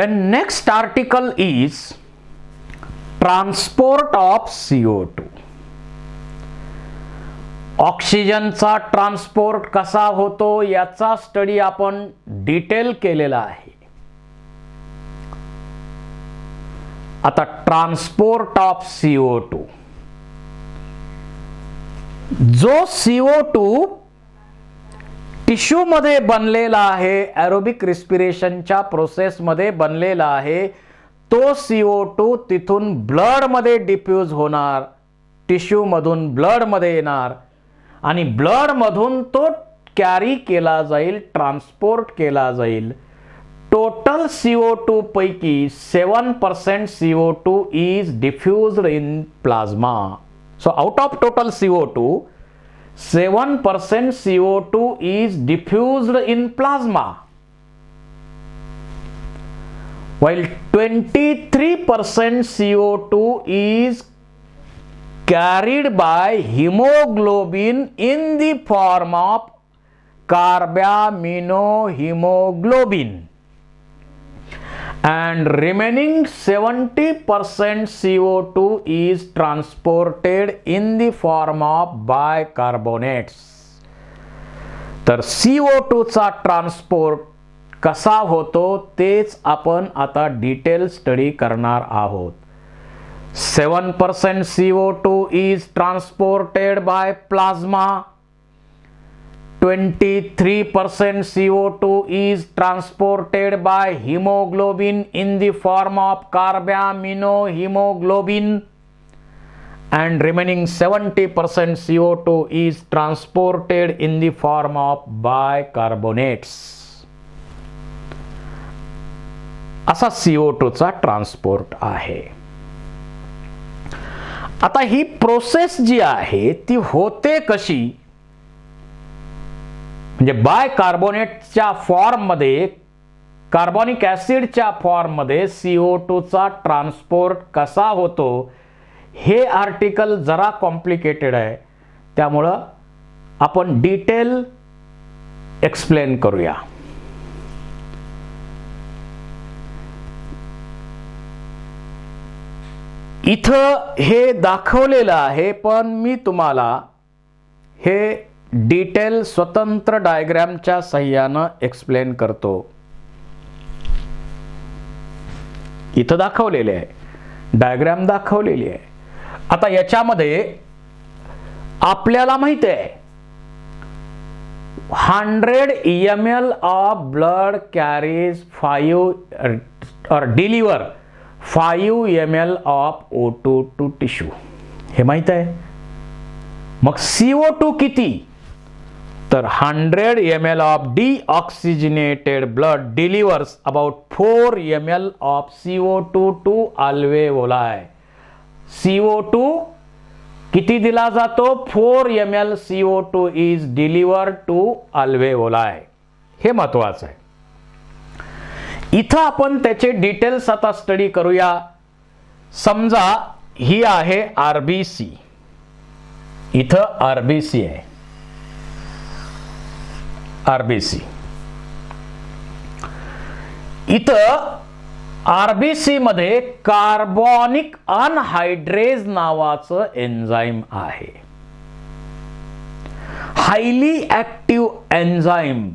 Then next article is transport of CO2. ऑक्सिजनचा transport कसा होतो याचा स्टडी आपण डिटेल केलेला आहे. आता ट्रान्सपोर्ट ऑफ CO2, जो CO2 टिश्यू मध्ये बनलेला आहे, एरोबिक रिस्पिरेशनच्या प्रोसेस मध्ये बनलेला आहे, तो CO2 तिथून ब्लड मध्ये डिफ्यूज होणार, टिश्यू मधून ब्लड मध्ये येणार आणि ब्लड मधून तो कॅरी केला जाईल, ट्रान्सपोर्ट केला जाईल. टोटल CO2 पैकी 7% CO2 is diffused in plasma. So out of total CO2, 7% CO2 is diffused in plasma, while 23% CO2 is carried by hemoglobin in the form of carbaminohemoglobin, and remaining 70% CO2 is transported in the form of bicarbonates. तर CO2 चा transport कसा होतो तेच आपण आता detail study करणार आहोत. 7% CO2 is transported by plasma, 23% CO2 is transported by hemoglobin in the form of carbaminohemoglobin, and remaining 70% CO2 is transported in the form of bicarbonates. असा CO2 चा ट्रान्सपोर्ट आहे. आता ही प्रोसेस जी आहे ती होते कशी, म्हणजे बायकार्बोनेटच्या फॉर्म मध्ये, कार्बोनिक ऍसिडच्या फॉर्म मध्ये CO2 चा ट्रान्सपोर्ट कसा होतो हे आर्टिकल जरा कॉम्प्लिकेटेड आहे, त्यामुळं आपण डिटेल एक्सप्लेन करूया. इथं हे दाखवलेलं आहे, पण मी तुम्हाला हे डिटेल स्वतंत्र डायग्रामच्या सहाय्यानं एक्सप्लेन करतो. इथं दाखवलेले आहे, डायग्राम दाखवलेली आहे. आता याच्यामध्ये आपल्याला माहिती आहे 100 ml of blood carries 5 or deliver 5 ml of O2 to tissue, हे माहित आहे. मग CO2 किती, तर 100 ml of deoxygenated blood delivers about 4 ml of CO2 to alveoli. CO2 किती दिला जातो, 4 ml CO2 is delivered to alveoli. हे महत्वाचं आहे. इथं आपण त्याचे डिटेल्स आता स्टडी करूया. समजा ही आहे RBC, इथं RBC आहे, RBC. इथं RBC मध्ये कार्बोनिक अनहायड्रेज नावाचं एन्झाइम आहे. Highly active enzyme,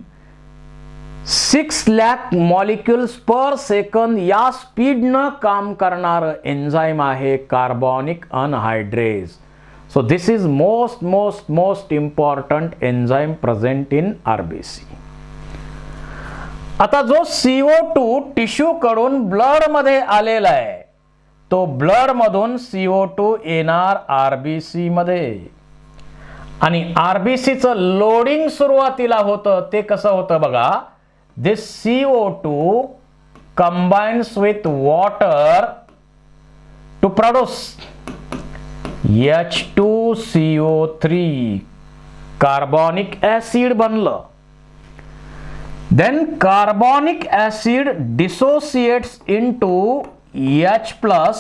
6 lakh molecules per second या स्पीडनं काम करणारं एन्झाइम आहे carbonic अनहायड्रेज. So this is most important enzyme present in RBC. आता जो CO2 टिश्यू कडून ब्लड मध्ये आलेला आहे, तो ब्लड मधून CO2 येणार RBC मध्ये, आणि RBC चं लोडिंग सुरुवातीला होतं ते कसं होतं बघा. This CO2 combines with water to produce H2CO3, carbonic acid बनलं. Then carbonic acid dissociates into H plus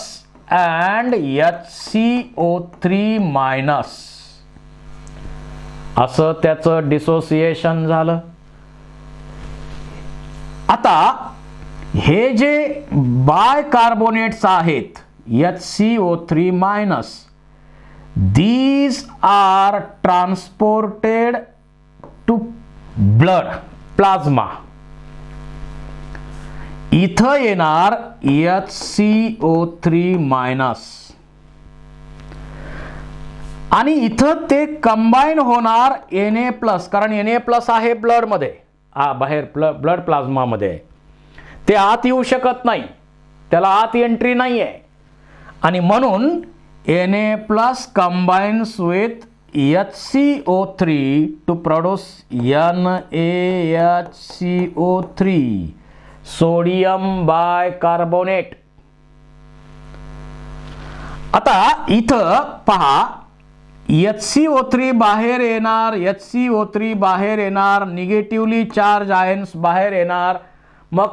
and HCO3 minus. असं त्याचं डिसोसिएशन झालं. आता हे जे बायकार्बोनेट्स आहेत HCO3 minus, these are transported to blood plasma. इथं येणार HCO3 मायनस आणि इथं ते कंबाईन होणार Na प्लस, कारण Na प्लस आहे ब्लड मध्ये, बाहेर ब्लड प्लाझ्मा मध्ये, ते आत येऊ शकत नाही, त्याला आत एंट्री नाही आहे, आणि म्हणून Na plus combines with HCO3 to produce NaHCO3, sodium bicarbonate. आता इथं पहा, HCO3 बाहेर येणार, HCO3 बाहेर येणार, निगेटिव्हली चार्ज आयन्स बाहेर येणार, मग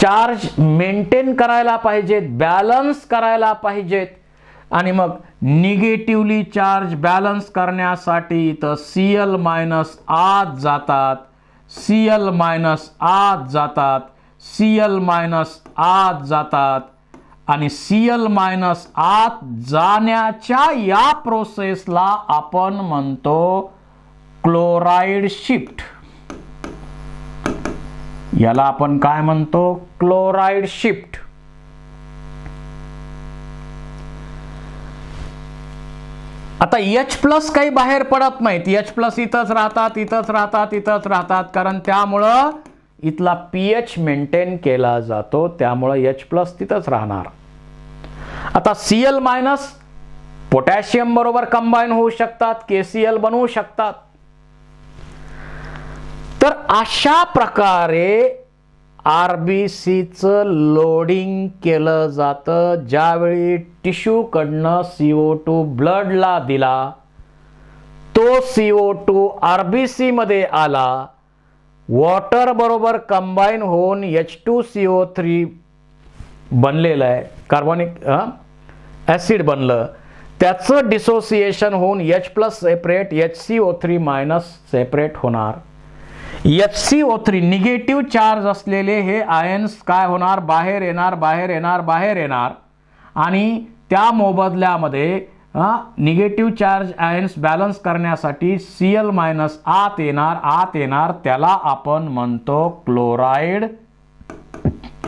चार्ज मेंटेन करायला पाहिजेत, बॅलन्स करायला पाहिजेत, आणि मग निगेटिव्हली चार्ज बॅलन्स करण्यासाठी इथं Cl मायनस आत जातात, Cl मायनस आत जातात, Cl मायनस आत जातात, आणि Cl मायनस आत जाण्याच्या या प्रोसेसला आपण म्हणतो क्लोराइड शिफ्ट. याला आपण काय म्हणतो? Chloride shift. आता H प्लस काही बाहेर पडत नाहीत, H प्लस इथंच राहतात, इथंच राहतात, इथंच राहतात, कारण त्यामुळं इथला pH मेंटेन केला जातो, त्यामुळं H प्लस तिथंच राहणार. आता Cl मायनस पोटॅशियम बरोबर कंबाईन होऊ शकतात, KCl बनवू शकतात. तर अशा प्रकारे RBCचं लोडिंग केलं जातं. ज्यावेळी टिश्यू कडनं CO2 ब्लडला दिला, तो CO2 RBC मध्ये आला, वॉटर बरोबर कंबाईन होऊन H2CO3 बनलेलं आहे, कार्बोनिक ॲसिड बनलं, त्याचं डिसोसिएशन होऊन H plus separate, HCO3 minus separate होणार. HCO3 निगेटिव्ह चार्ज असलेले हे आयन्स काय होणार? बाहेर येणार, बाहेर येणार, बाहेर येणार, आणि त्या मोबदल्यामध्ये निगेटिव्ह चार्ज आयन्स बॅलन्स करण्यासाठी Cl मायनस आत येणार, आत येणार, त्याला आपण म्हणतो क्लोराइड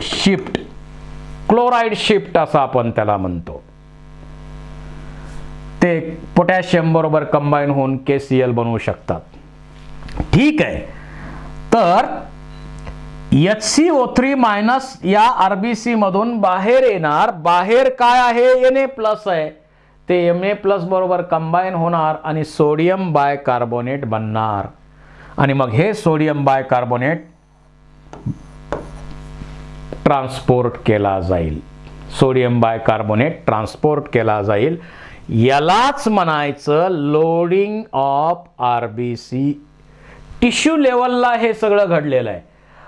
शिफ्ट. क्लोराइड शिफ्ट असं आपण त्याला म्हणतो. ते पोटॅशियम बरोबर कंबाईन होऊन KCl बनवू शकतात. ठीक आहे, तर HCO3 मायनस या RBC मधून बाहेर येणार. बाहेर काय आहे? Na प्लस आहे, ते Na प्लस बरोबर कंबाईन होणार आणि सोडियम बायकार्बोनेट बनणार, आणि मग हे सोडियम बायकार्बोनेट ट्रान्सपोर्ट केला जाईल. सोडियम बायकार्बोनेट ट्रान्सपोर्ट केला जाईल. यालाच म्हणायचं लोडिंग ऑफ RBC. टिश्यू लेवलला हे सगळं घडलेलं आहे.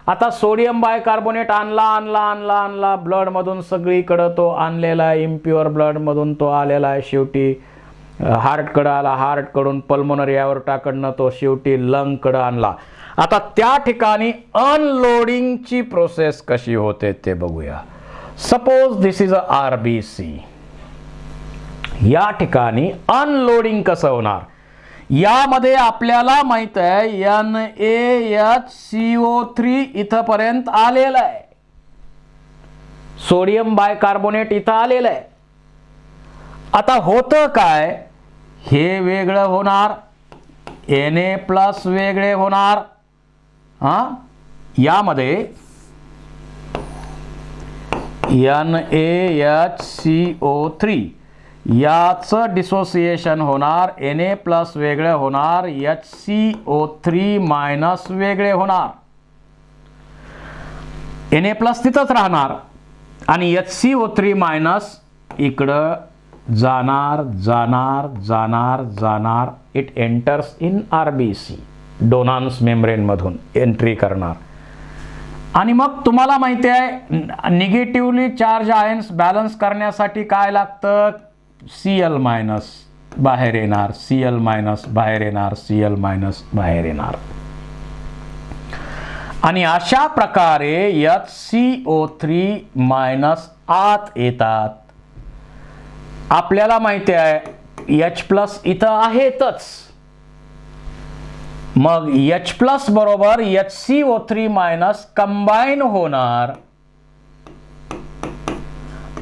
आता सोडियम बायकार्बोनेट आणला ब्लड मधून सगळीकडे तो आणलेला आहे, इम्प्युअर ब्लड मधून तो आलेला आहे, शेवटी हार्टकडे आला, हार्टकडून पल्मोनरी एओर्टाकडनं तो शेवटी लंगकडे आणला. आता त्या ठिकाणी अनलोडिंगची प्रोसेस कशी होते ते बघूया. Suppose this is a RBC. या ठिकाणी अनलोडिंग कसं होणार? यामध्ये आपल्याला माहित आहे NaHCO3 इथपर्यंत आलेलं आहे, सोडियम बायकार्बोनेट इथं आलेलं आहे. आता होतं काय? हे वेगळं होणार, Na प्लस वेगळे होणार, यामध्ये NaHCO3 याचं डिसोसिएशन होणार, Na प्लस वेगळे होणार, HCO3 मायनस वेगळे होणार. Na प्लस तिथंच राहणार आणि HCO3 मायनस इकडं जाणार, जाणार, जाणार, जाणार. It enters in RBC, Donnan's membrane मधून एंट्री करणार. आणि मग तुम्हाला माहिती आहे निगेटिव्हली चार्ज आयन्स बॅलन्स करण्यासाठी काय लागतं? Cl मायनस बाहेर येणार, Cl मायनस बाहेर येणार, Cl मायनस बाहेर येणार. आणि अशा प्रकारे HCO3 मायनस आत येतात. आपल्याला माहिती आहे H प्लस इथं आहेतच, मग H प्लस बरोबर HCO3 मायनस कंबाईन होणार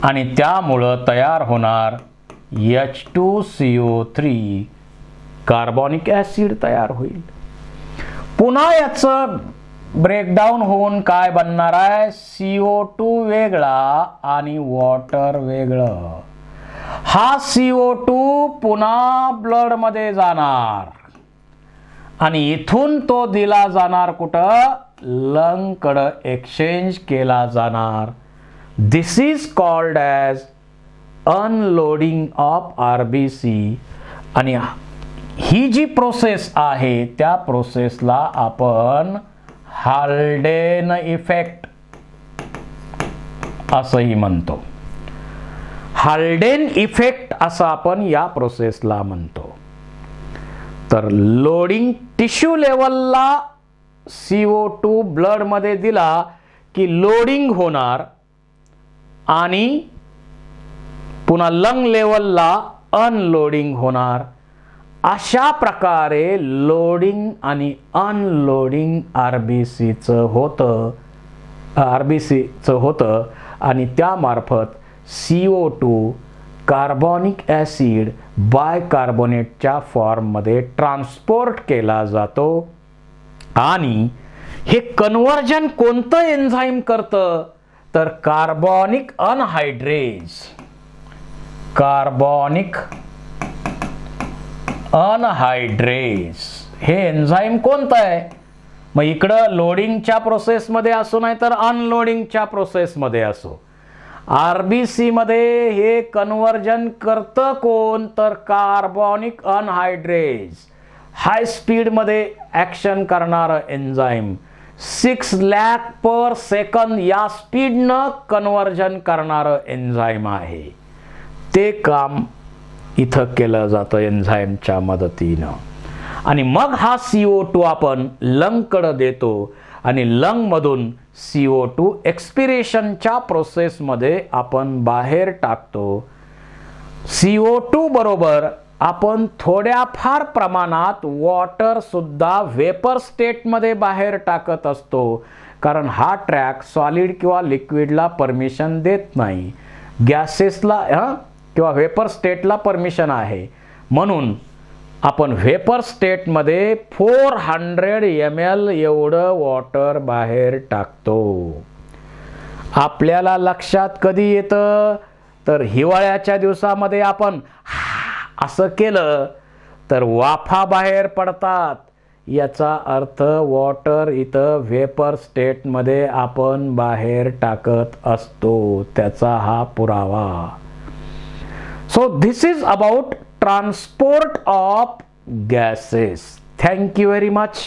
आणि त्यामुळं तयार होणार H2CO3 कार्बोनिक ऍसिड तयार होईल. पुन्हा याचं ब्रेकडाऊन होऊन काय बनणार आहे, CO2 वेगळा आणि वॉटर वेगळं. हा CO2 पुन्हा ब्लड मध्ये जाणार आणि इथून तो दिला जाणार कुठं, लंग कडे एक्सचेंज केला जाणार. This is called as unloading of RBC. आणि ही जी प्रोसेस आहे त्या प्रोसेसला आपण हाल्डेन इफेक्ट असंही म्हणतो. हाल्डेन इफेक्ट असं आपण या प्रोसेसला म्हणतो. तर लोडिंग टिश्यू लेवलला CO2 ब्लड मध्ये दिला की लोडिंग होणार आणि पुन्हा लंग लेवलला अनलोडिंग होणार. अशा प्रकारे लोडिंग आणि अनलोडिंग RBCचं होतं आणि त्यामार्फत CO2 कार्बोनिक ॲसिड बायकार्बोनेटच्या फॉर्ममध्ये ट्रान्सपोर्ट केला जातो. आणि हे कन्व्हर्जन कोणतं एन्झाईम करतं, तर कार्बोनिक अनहायड्रेज हे एन्झाईम कोणतं आहे. मग इकडं लोडिंगच्या प्रोसेसमध्ये असो नाही तर अनलोडिंगच्या प्रोसेसमध्ये असो, RBC मध्ये हे कन्व्हर्जन करतं कोण, तर कार्बोनिक अनहायड्रेज. हाय स्पीडमध्ये ॲक्शन करणारं एन्झाईम, 6 लाख पर सेकंद या स्पीडनं कन्व्हर्जन करणारं एन्झाईम आहे. ते काम इथं केलं जातं एन्झाईमच्या मदतीनं. आणि मग हा CO2 आपण लंगकडे देतो आणि लंगमधून CO2 एक्सपिरेशनच्या प्रोसेसमध्ये आपण बाहेर टाकतो. CO2 बरोबर आपण थोड्याफार प्रमाणात वॉटर सुद्धा वेपर स्टेटमध्ये बाहेर टाकत असतो, कारण हा ट्रॅक सॉलिड किंवा लिक्विडला परमिशन देत नाही, गॅसेसला किंवा वेपर स्टेटला परमिशन आहे. म्हणून आपण वेपर स्टेटमध्ये 400 ml एवढं वॉटर बाहेर टाकतो. आपल्याला लक्षात कधी येतं, तर हिवाळ्याच्या दिवसामध्ये आपण असं केलं तर वाफा बाहेर पडतात. याचा अर्थ वॉटर इथं वेपर स्टेटमध्ये आपण बाहेर टाकत असतो, त्याचा हा पुरावा. So this is about transport of gases. Thank you very much.